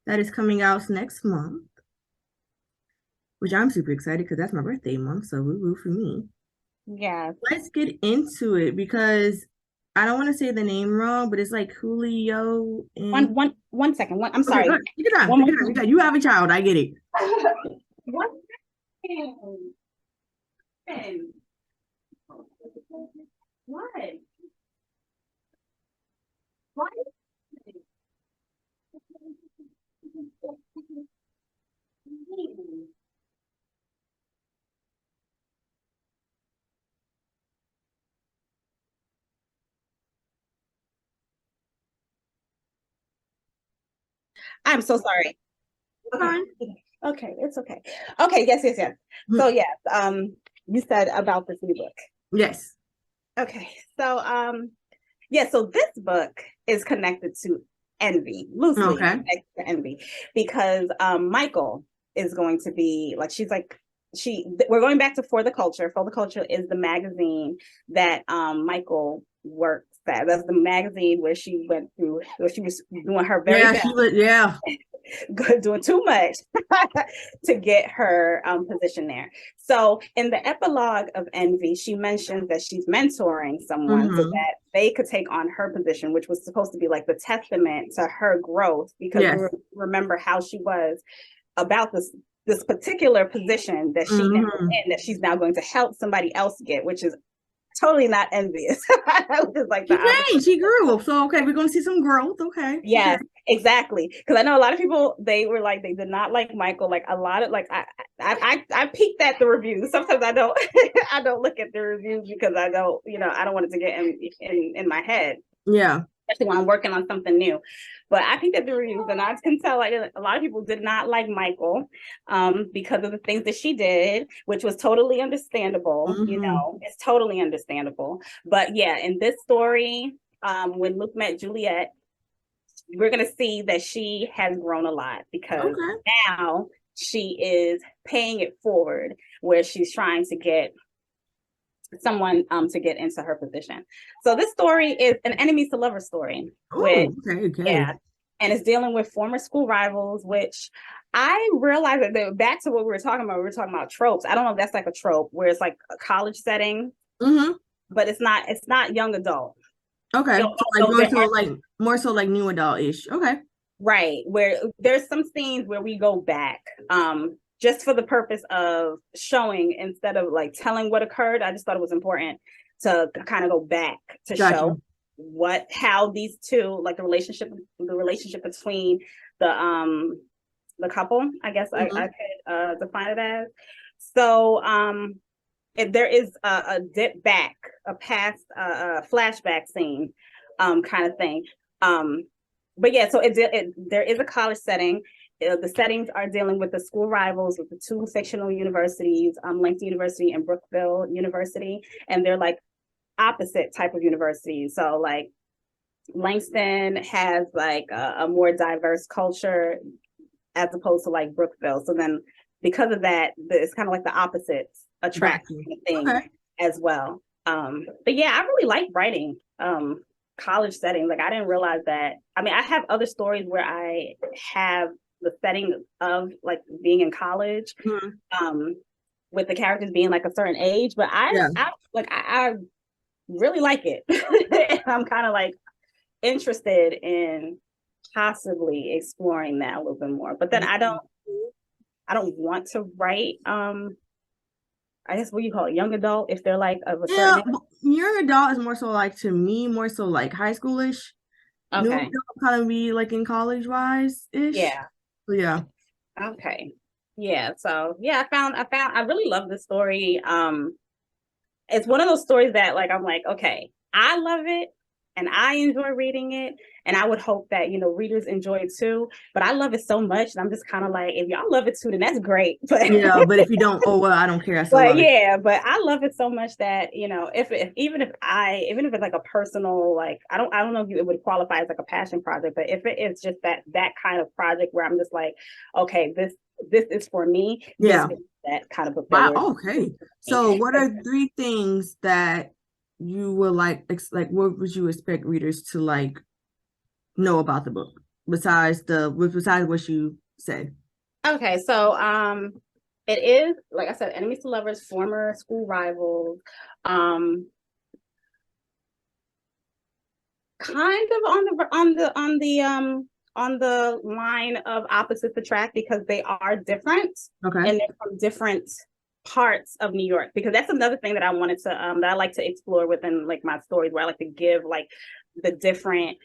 that is coming out next month, which I'm super excited because that's my birthday month. So woo woo for me. Yeah. Let's get into it because I don't want to say the name wrong, but it's like Julio and one second. I'm sorry. Take your time. Take your time. You have a child. I get it. What? What? What? I'm so sorry. Okay. Okay, it's okay. Okay, yes. So yes, you said about this new book. Yes. Okay, so yeah, so this book is connected to envy, loosely connected to envy, because Michael is going to be like, we're going back to For the Culture. For the Culture is the magazine that Michael works at. That's the magazine where she was doing her very best. Doing too much to get her position there. So in the epilogue of Envy, she mentions that she's mentoring someone so that they could take on her position, which was supposed to be like the testament to her growth, because remember how she was about this particular position that she now in, that she's now going to help somebody else get, which is totally not envious. Like she grew. So okay, we're gonna see some growth. Okay. Yes, exactly. Because I know a lot of people, they were like, they did not like Michael. Like a lot of I peeked at the reviews. Sometimes I don't I don't look at the reviews because I don't want it to get in my head. Yeah. Especially when I'm working on something new. But I think that the reviews, and I can tell, like a lot of people did not like Michael because of the things that she did, which was totally understandable. It's totally understandable. But yeah, in this story, when Luke met Juliet, we're going to see that she has grown a lot, because now she is paying it forward, where she's trying to get someone to get into her position. So this story is an enemies to lovers story. Yeah, and it's dealing with former school rivals, which I realized that back to what we were talking about tropes. I don't know if that's like a trope where it's like a college setting, but it's not young adult. Okay, more so like new adult-ish. Okay. Right, where there's some scenes where we go back just for the purpose of showing, instead of like telling what occurred. I just thought it was important to kind of go back to show how these two, like the relationship between the couple, I guess I could define it as. So if there is a dip back, a past flashback scene kind of thing. But yeah, so there is a college setting, the settings are dealing with the school rivals with the two fictional universities, Langston University and Brookville University, and they're like opposite type of universities. So like Langston has like a more diverse culture as opposed to like Brookville. So then because of that, it's kind of like the opposites attract Gotcha. thing Okay. as well. But yeah, I really like writing college settings. Like I didn't realize that. I mean, I have other stories where I have the setting of like being in college, Mhm. with the characters being like a certain age, but Yeah. I really like it. I'm kind of like interested in possibly exploring that a little bit more. But then I don't want to write I guess what you call it, young adult, if they're like of a certain Yeah, age. young adult is more so like to me, more so like high schoolish. New Okay. adult kind of be like in college wise ish. Yeah. So yeah. Okay. Yeah. So yeah, I really love this story. It's one of those stories that like I'm like, okay, I love it and I enjoy reading it. And I would hope that, readers enjoy it too. But I love it so much. And I'm just kind of like, if y'all love it too, then that's great. But Yeah, but if you don't, oh well, I don't care. I still but love it. yeah, but I love it so much that, if even if it's like a personal, like I don't know if it would qualify as like a passion project, but if it is just that kind of project where I'm just like, okay, this is for me, this Yeah. is that kind of book that Wow. we're Okay. So what are three things that you would like what would you expect readers to like know about the book besides what you said? Okay, so it is like I said, enemies to lovers, former school rivals, um, kind of on the line of opposites attract because they are different Okay. and they're from different parts of New York. Because that's another thing that I wanted to that I like to explore within like my stories, where I like to give like the different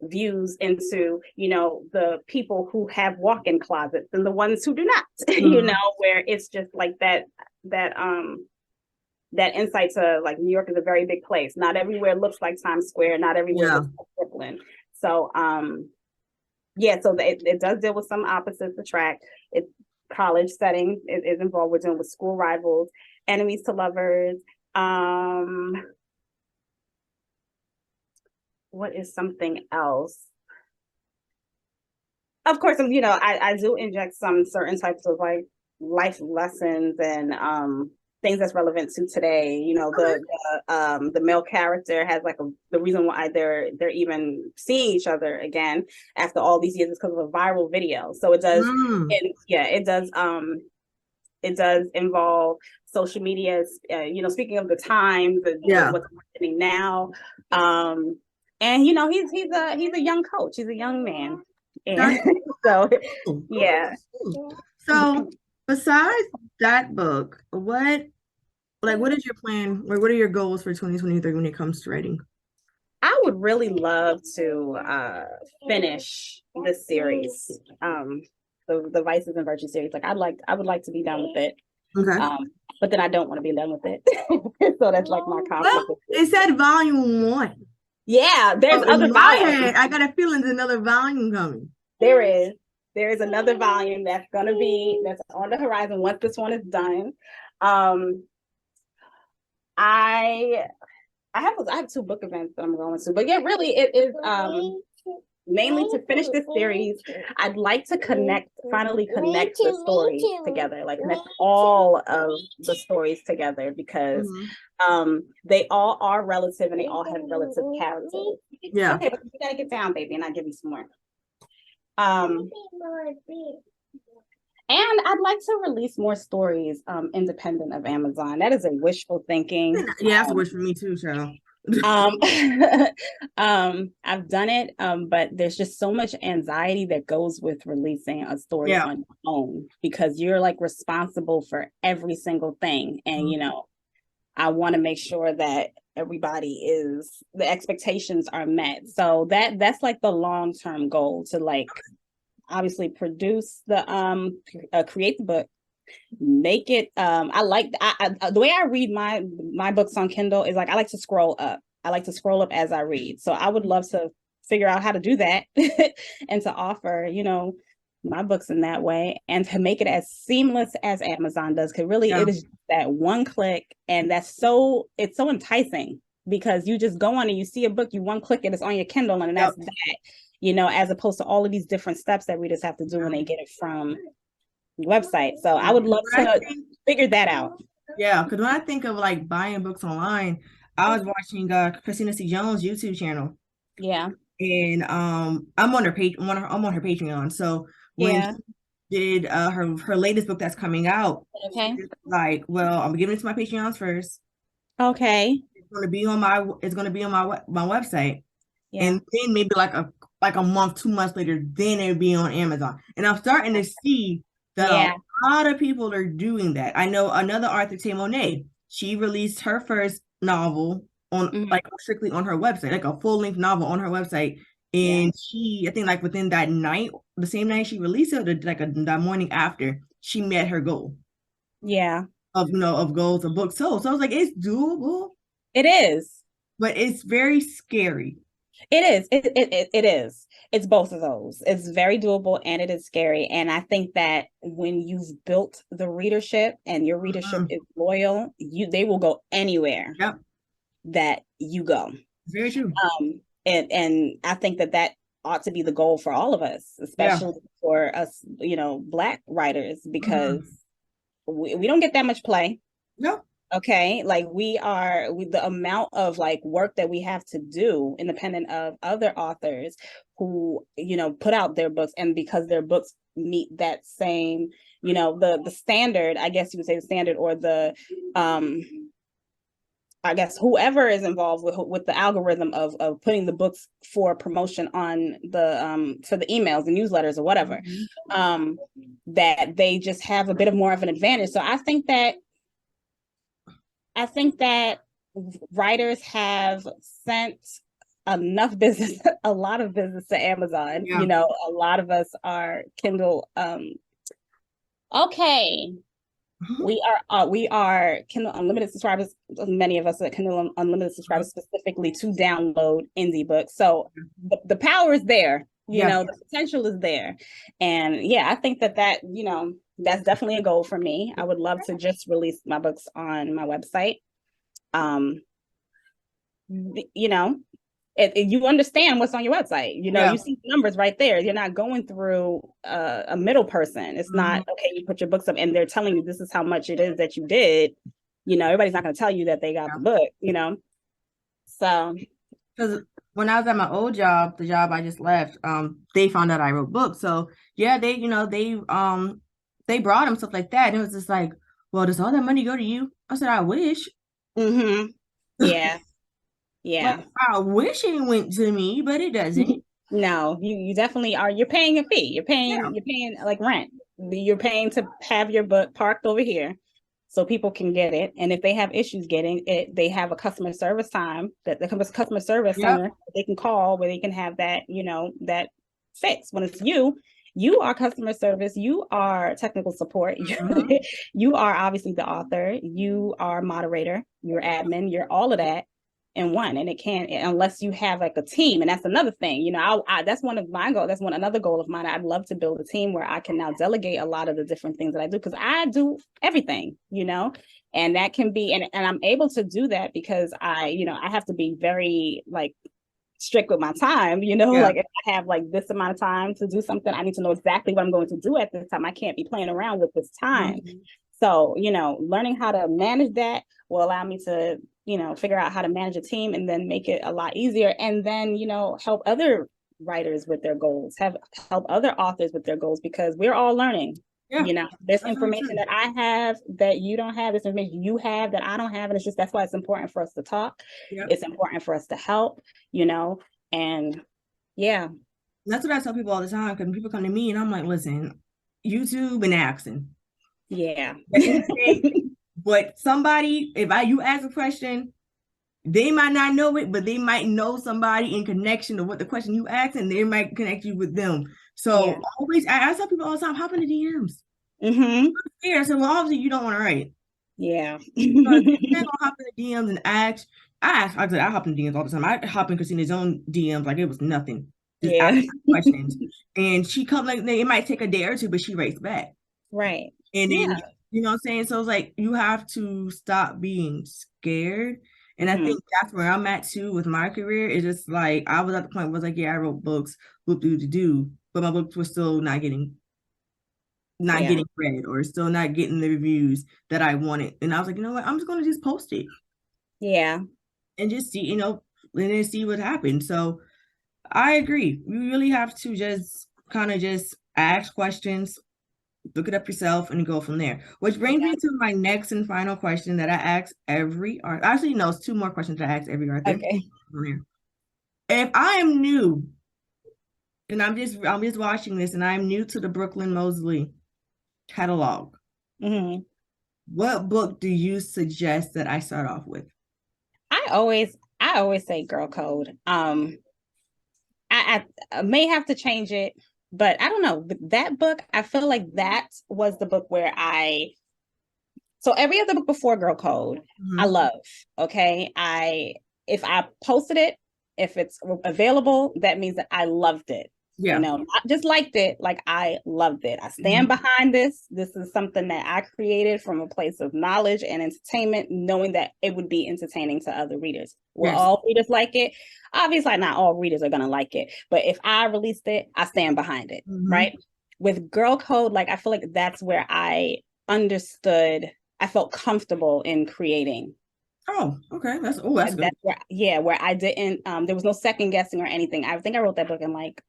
views into the people who have walk-in closets and the ones who do not. Mhm. Where it's just like that that insight to like New York is a very big place. Not everywhere looks like Times Square. Not everywhere Yeah. looks like Brooklyn. So yeah, so it does deal with some opposites attract. It's college setting is involved. We're dealing with school rivals, enemies to lovers. Um, what is something else? Of course, I do inject some certain types of like life lessons and things that's relevant to today. Okay. The male character has like the reason why they're even seeing each other again after all these years is because of a viral video. So it does, Mm. and yeah, it does involve social media. Speaking of the times, Yeah. what's happening now, and he's a young coach. He's a young man, and That's so cool. Okay, yeah. that's cool. So besides that book, what is your plan or what are your goals for 2023 when it comes to writing? I would really love to finish this series, the Vices and Virtues series. Like I would like to be done with it, Okay. um, but then I don't want to be done with it. So that's like my Well, conflict. it said volume one. Yeah, there's So other in my volumes. head, I got a feeling there's another volume coming. There is. There is another volume that's on the horizon once this one is done. Um, I I have two book events that I'm going to, but yeah, really it is mainly to finish this series. I'd like to finally connect the stories together, like connect all of the stories together because Mhm. they all are relative and they all have relative characters. Yeah. Okay, but you gotta get down, baby, and I'll give you some more. Um, and I'd like to release more stories independent of Amazon. That is a wishful thinking. Yeah, that's a wish for me too, child. Um, I've done it, but there's just so much anxiety that goes with releasing a story Yeah. on your own because you're like responsible for every single thing. And, I want to make sure that the expectations are met. So that's like the long-term goal to like obviously produce create the book, make it the way I read my books on Kindle is like I like to scroll up. I like to scroll up as I read. So I would love to figure out how to do that and to offer, my books in that way, and to make it as seamless as Amazon does, because really Yeah. it is that one click, and it's so enticing because you just go on and you see a book, you one click it, it's on your Kindle, and Yep. that's that, as opposed to all of these different steps that we just have to do when they get it from the website. So I would love When I to think, figure that out. yeah, because when I think of like buying books online, I was watching Christina C. Jones' YouTube channel, Yeah. and I'm on her page, I'm on her Patreon. So when Yeah. she did her latest book that's coming out, Okay. like, well, I'm giving it to my Patreons first. Okay. It's gonna be on my website, Yeah. and then maybe like a month, 2 months later, then it'll be on Amazon. And I'm starting to see that a Yeah. lot of people are doing that. I know another author, Tay Monet, she released her first novel on Mhm. like strictly on her website, like a full-length novel on her website. Yeah. And I think like within that night, the same night she released it, like the morning after, she met her goal Yeah. of of goals of books sold. So I was like, it's doable, It is. but it's very scary. It is. It is. It's both of those. It's very doable and it is scary. And I think that when you've built the readership and your readership Mhm. is loyal, they will go anywhere Yep, that you go. very true. And I think that that ought to be the goal for all of us, Yeah. especially for us, Black writers, because Mhm. we don't get that much play. No. Okay, like the amount of like work that we have to do independent of other authors who put out their books, and because their books meet that same the standard, I guess you would say the standard, or the um I guess whoever is involved with the algorithm of putting the books for promotion on the for the emails and newsletters or whatever, Mhm. um that they just have a bit of more of an advantage. So I think that writers have sent enough business, a lot of business to Amazon. Yeah. A lot of us are Kindle. Okay, Mhm. we are Kindle Unlimited subscribers. Many of us are Kindle Unlimited subscribers specifically to download indie books. So the power is there. Yes. The potential is there, and yeah, I think that that's definitely a goal for me. I would love to just release my books on my website. um you know you understand what's on your website. Yeah. You see the numbers right there. You're not going through a middle person. It's Mhm. not okay, you put your books up and they're telling you this is how much it is that you did. Everybody's not going to tell you that they got Yeah. the book. So Because when I was at my old job, the job I just left, they found out I wrote books. So yeah, they brought them stuff like that. And it was just like, well, does all that money go to you? I said, I wish. mm-hmm. Yeah. Like, Yeah. I wish it went to me, but it doesn't. No, you definitely are. You're paying a fee. Yeah. You're paying like rent. You're paying to have your book parked over here so people can get it. And if they have issues getting it, they have a customer service time, that the customer service Yep. center they can call, where they can have that fixed. When it's you are customer service, you are technical support, Mhm. you are obviously the author, you are moderator, you're admin, you're all of that in one. And it can't, unless you have like a team. And that's another thing. That's one of my goals. That's another goal of mine. I'd love to build a team where I can now delegate a lot of the different things that I do, because I do everything. And that can be, and I'm able to do that because I have to be very like strict with my time. Yeah. Like if I have like this amount of time to do something, I need to know exactly what I'm going to do at this time. I can't be playing around with this time. Mhm. So, learning how to manage that will allow me to, figure out how to manage a team, and then make it a lot easier. And then, help other writers with their goals, help other authors with their goals, because we're all learning. Yeah. There's That's very information true. that I have that you don't have, there's information you have that I don't have. And it's just, that's why it's important for us to talk. Yep. It's important for us to help, and yeah. That's what I tell people all the time because people come to me and I'm like, listen, YouTube and accent. Yeah. At the end of the day, but somebody, if you ask a question, they might not know it, but they might know somebody in connection to what the question you asked, and they might connect you with them. So Yeah. always, I tell people all the time, hop in the DMs. Mm-hmm. Yeah, I said, well, obviously you don't want to write. Yeah. So if you're gonna hop in the DMs and ask, I hop in the DMs all the time. I hop in Christina's own DMs like it was nothing. just Yeah. asking questions. And she come like it might take a day or two, but she writes back. Right. And then, Yeah. you know what I'm saying? So it's like you have to stop being scared. And I Hmm. think that's where I'm at too with my career. It's just like I was at the point where I was like, yeah, I wrote books, whoop doo to do, but my books were still not Yeah. getting read or still not getting the reviews that I wanted. And I was like, you know what? I'm just gonna just post it Yeah. and just see, and then see what happens. So I agree. You really have to just kind of just ask questions, look it up yourself, and go from there. Which brings me Yeah. to my next and final question that I ask every art. Actually, no, it's two more questions that I ask every author. Okay. If I am new and I'm just watching this and I'm new to the Brooklyn Mosley catalog, Hmm. what book do you suggest that I start off with? I always say girl code. I may have to change it, but I don't know. But that book, I feel like that was the book where so every other book before Girl Code, I Mhm. love. Okay. If I posted it, if it's available, that means that I loved it. Yeah. Not just liked it, like I loved it. I stand Mhm. behind this. This is something that I created from a place of knowledge and entertainment, knowing that it would be entertaining to other readers. Will Yes. all readers like it? Obviously, not all readers are going to like it, but if I released it, I stand behind it, Mhm. right? With Girl Code, like I feel like that's where understood I felt comfortable in creating. Oh, okay. That's good. That's where, yeah, where I didn't, there was no second guessing or anything. I think I wrote that book in like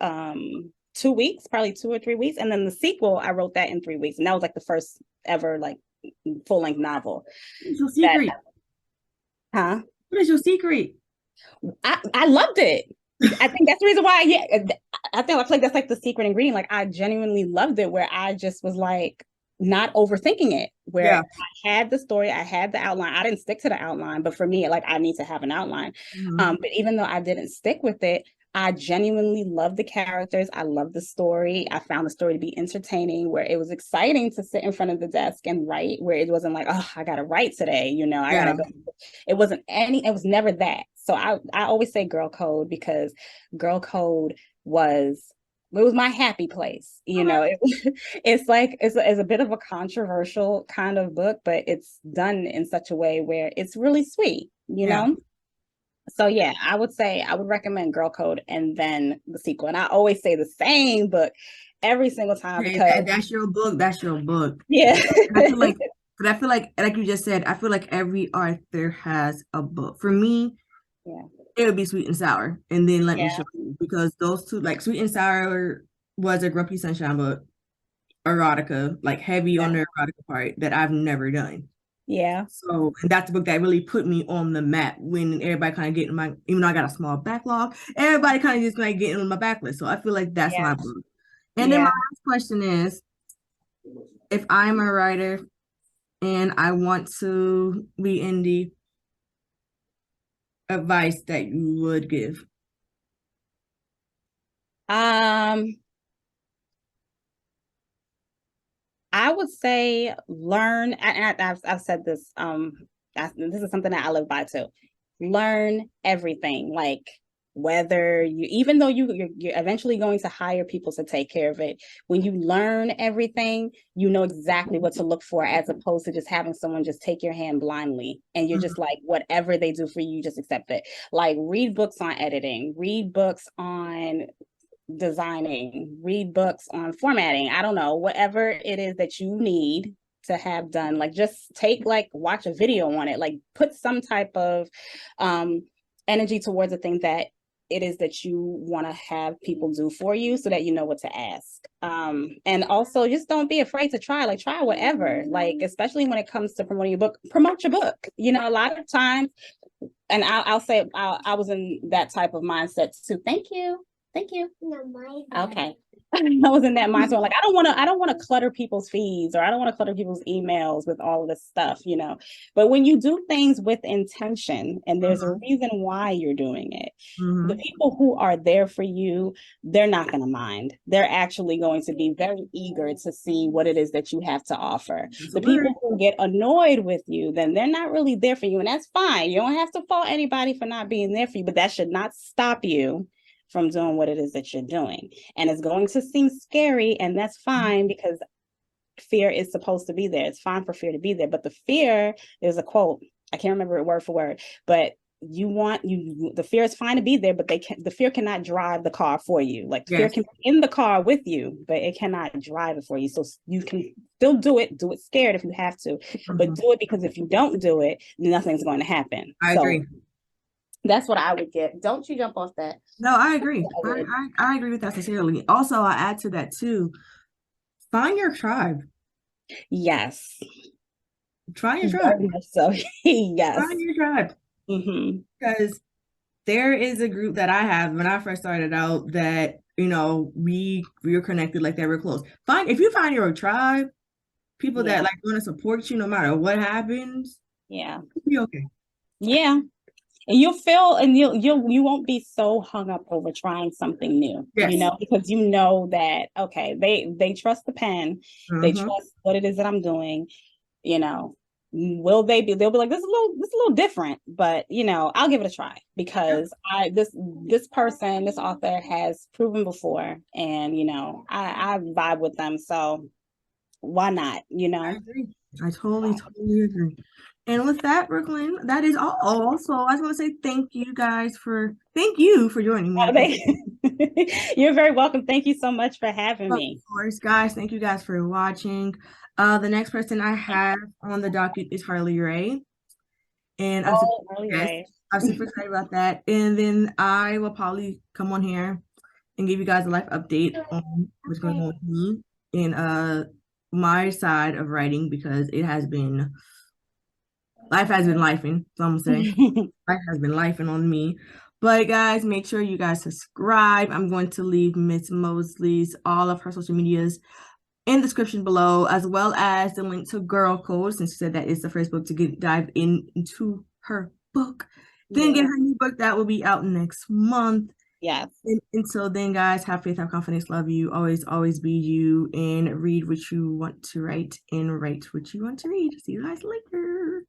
2 weeks, probably 2 or 3 weeks. And then the sequel, I wrote that in 3 weeks. And that was like the first ever like full length novel. What's your That, secret? huh? What is your secret? I loved it. I think that's the reason why, yeah, I feel like that's like the secret ingredient. Like I genuinely loved it where I just was like not overthinking it, where Yeah. I had the story, I had the outline. I didn't stick to the outline, but for me, like I need to have an outline. Mhm. But even though I didn't stick with it, I genuinely loved the characters. I loved the story. I found the story to be entertaining, where it was exciting to sit in front of the desk and write, where it wasn't like, oh, I gotta write today, I gotta Yeah. go. It was never that. So I always say girl code because girl code was it was my happy place. Okay. It's like it's a bit of a controversial kind of book, but it's done in such a way where it's really sweet, Yeah. So yeah, I would say I would recommend Girl Code and then the sequel. And I always say the same book every single time Okay, because that's your book. That's your book. yeah. And I feel like you just said, I feel like every author has a book. For me, Yeah. it would be Sweet and Sour, and then Let Me Yeah. Show You, because those two, like Sweet and Sour, was a Grumpy Sunshine book, erotica, like heavy on Yeah. the erotica part that I've never done. Yeah. So, and that's the book that really put me on the map when everybody kind of getting my, even though I got a small backlog, everybody kind of just like getting on my backlist. So I feel like that's Yeah. my book. And then my Yeah. last question is, if I'm a writer and I want to be indie, advice that you would give. Um, I would say learn, and I've said this. This is something that I live by too. Learn everything, like whether even though you're eventually going to hire people to take care of it. When you learn everything, you know exactly what to look for, as opposed to just having someone just take your hand blindly, and you're Mhm. just like whatever they do for you, you just accept it. Like read books on editing, read books on designing, read books on formatting. I don't know, whatever it is that you need to have done, like just watch a video on it, like put some type of um energy towards the thing that it is that you want to have people do for you so that you know what to ask. And also just don't be afraid to try whatever, like especially when it comes to promoting your book, promote your book. A lot of times, and I'll say I was in that type of mindset too. Thank you. Thank you. No, my bad. Okay. I was in that mindset. Like, I don't want to clutter people's feeds, or I don't want to clutter people's emails with all of this stuff. But when you do things with intention and there's a Mhm. reason why you're doing it, the Mhm. people who are there for you, they're not going to mind. They're actually going to be very eager to see what it is that you have to offer. That's a The word. people who get annoyed with you, then they're not really there for you. And that's fine. You don't have to fault anybody for not being there for you, but that should not stop you from doing what it is that you're doing. And it's going to seem scary, and that's fine because fear is supposed to be there. It's fine for fear to be there, but the fear, there's a quote, I can't remember it word for word, but the fear is fine to be there, but the fear cannot drive the car for you. Like the fear Yes. can be in the car with you, but it cannot drive it for you. So you can still do it scared if you have to, but do it, because if you don't do it, nothing's going to happen. I So agree. that's what I would get. Don't you jump off that. No, I agree. I agree with that sincerely. Also, I add to that too. Find your tribe. Yes. Find your tribe. Very much so. Yes. Find your tribe. Mm-hmm. Because there is a group that I have when I first started out that, we are connected like that. We're close. If you find your tribe, people Yeah. that like want to support you no matter what happens, Yeah. you'll be okay. Yeah. And you'll feel, and you won't be so hung up over trying something new, Yes. because you know that, okay, they trust the pen, they Uh-huh. trust what it is that I'm doing, you know. They'll be like, this is a little different, but I'll give it a try, because this person, this author has proven before, and I vibe with them, so why not, I agree. I totally agree. And with that, Brooklyn, that is all. So I just want to say thank you for joining me. Oh, you're very welcome. Thank you so much for having Of me. course, guys. Thank you guys for watching. The next person I have on the docket is Harley Ray. And Oh, really, yes, right. I'm super excited about that. And then I will probably come on here and give you guys a life update on what's going on with me in my side of writing, because life has been lifing, so I'm gonna say life has been lifing on me. But guys, make sure you guys subscribe. I'm going to leave Miss Mosley's all of her social medias in the description below, as well as the link to Girl Code, since she said that is the first book to dive into her book. Then get Yeah. her new book that will be out next month. Yes. And until then, guys, have faith, have confidence, love you, always, always be you, and read what you want to write and write what you want to read. See you guys later.